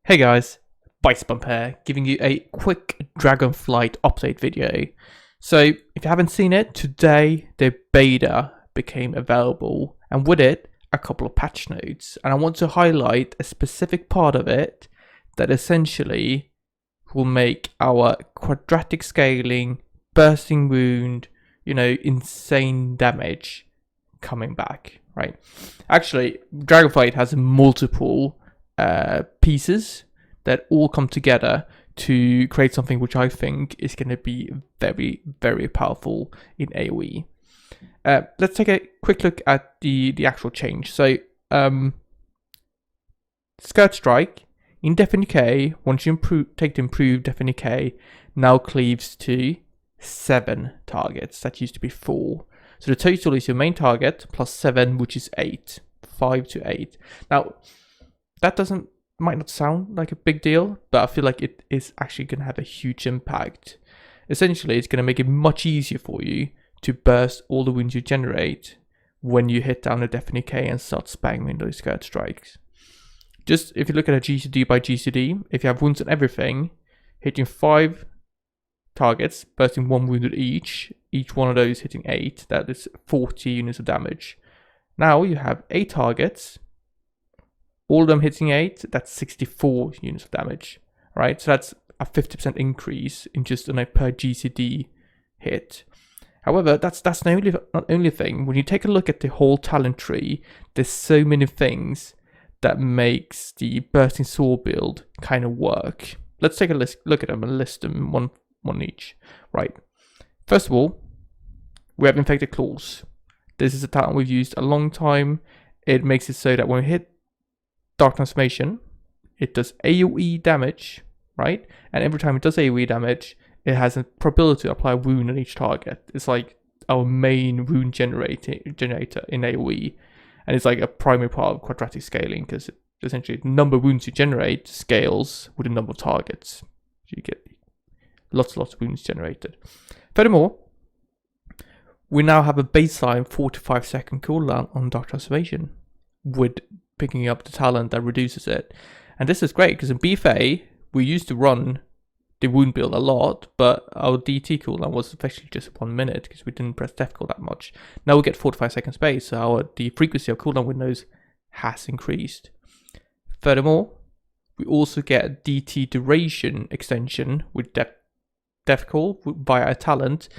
Hey guys, Bump here, giving you a quick Dragonflight update video. So, if you haven't seen it, today the beta became available, and with it, a couple of patch notes. And I want to highlight a specific part of it that essentially will make our quadratic scaling, bursting wound, insane damage coming back, right? Actually, Dragonflight has multiple pieces that all come together to create something which I think is going to be very, very powerful in AoE. Let's take a quick look at the actual change. So, Skirt Strike, indefinite decay, once you take the improved definite decay, now cleaves to 7 targets. That used to be 4. So the total is your main target plus 7, which is 8. 5 to 8. Now, that might not sound like a big deal, but I feel like it is actually going to have a huge impact. Essentially, it's going to make it much easier for you to burst all the wounds you generate when you hit down a definite decay and start spamming those skirt strikes. Just if you look at a GCD by GCD, if you have wounds on everything, hitting 5 targets, bursting 1 wound at each one of those hitting 8, that is 40 units of damage. Now you have 8 targets, all of them hitting 8, that's 64 units of damage, right? So that's a 50% increase in just on a per GCD hit. However, that's not the only thing. When you take a look at the whole talent tree, there's so many things that makes the bursting sword build kind of work. Let's take a look at them and list them one each, right? First of all, we have Infected Claws. This is a talent we've used a long time. It makes it so that when we hit Dark Transformation, it does AoE damage, right? And every time it does AoE damage, it has a probability to apply a wound on each target. It's like our main wound generator in AoE. And it's like a primary part of quadratic scaling, because essentially the number of wounds you generate scales with the number of targets. So you get lots of wounds generated. Furthermore, we now have a baseline 45-second cooldown on Dark Transformation with picking up the talent that reduces it. And this is great because in BFA, we used to run the wound build a lot, but our DT cooldown was effectively just 1 minute because we didn't press Deathcall that much. Now we get 45-second space, so the frequency of cooldown windows has increased. Furthermore, we also get a DT duration extension with Deathcall via a talent,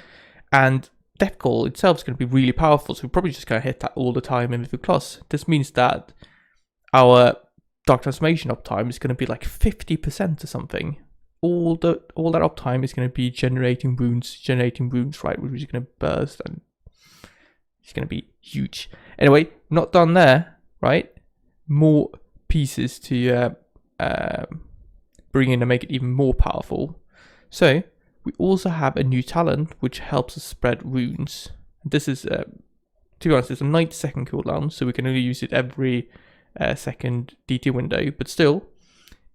and Deathcall itself is going to be really powerful, so we're probably just going to hit that all the time in Mythic Plus. This means that our Dark Transformation uptime is going to be like 50% or something. All that uptime is going to be generating wounds, right, which is going to burst, and it's going to be huge. Anyway, not done there, right? More pieces to bring in and make it even more powerful. So we also have a new talent which helps us spread wounds. This is, to be honest, it's a 90-second cooldown, so we can only use it every second DT window, but still,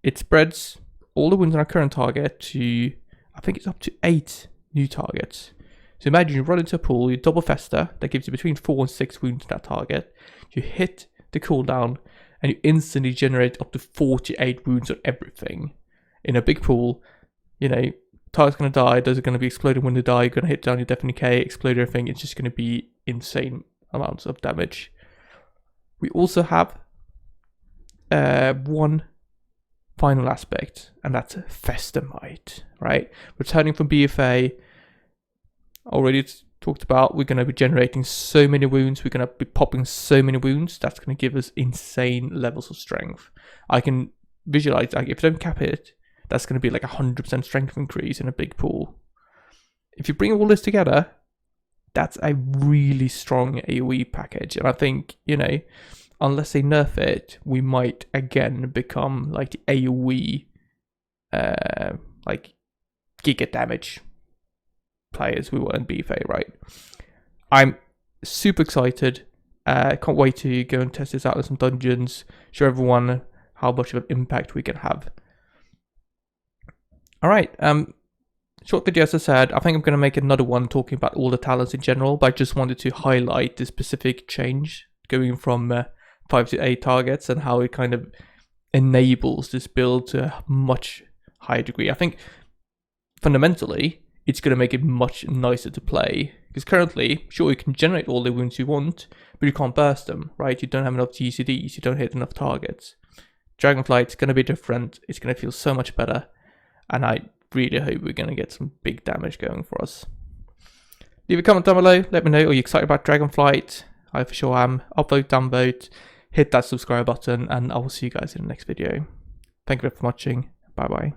it spreads all the wounds on our current target to, I think it's up to 8 new targets. So imagine you run into a pool, you double Festa, that gives you between 4 and 6 wounds to that target. You hit the cooldown, and you instantly generate up to 48 wounds on everything. In a big pool, target's going to die, those are going to be exploded when they die, you're going to hit down your definite decay, explode everything, it's just going to be insane amounts of damage. We also have one final aspect, and that's Festa Might, right? Returning from BFA, already talked about, we're going to be generating so many wounds, we're going to be popping so many wounds, that's going to give us insane levels of strength. I can visualize, like, if I don't cap it, that's going to be like 100% strength increase in a big pool. If you bring all this together, that's a really strong AoE package, and I think, unless they nerf it, we might again become like the AoE, like giga damage players we were in BFA, right? I'm super excited. Can't wait to go and test this out in some dungeons, show everyone how much of an impact we can have. All right, Short video, as I said. I think I'm going to make another one talking about all the talents in general, but I just wanted to highlight the specific change going from 5 to 8 targets and how it kind of enables this build to a much higher degree. I think fundamentally it's going to make it much nicer to play, because currently, sure, you can generate all the wounds you want, but you can't burst them, right? You don't have enough GCDs, you don't hit enough targets. Dragonflight's going to be different, it's going to feel so much better, and I really hope we're going to get some big damage going for us. Leave a comment down below, let me know, are you excited about Dragonflight? I for sure am. Upvote, downvote, hit that subscribe button, and I will see you guys in the next video. Thank you for watching, bye bye.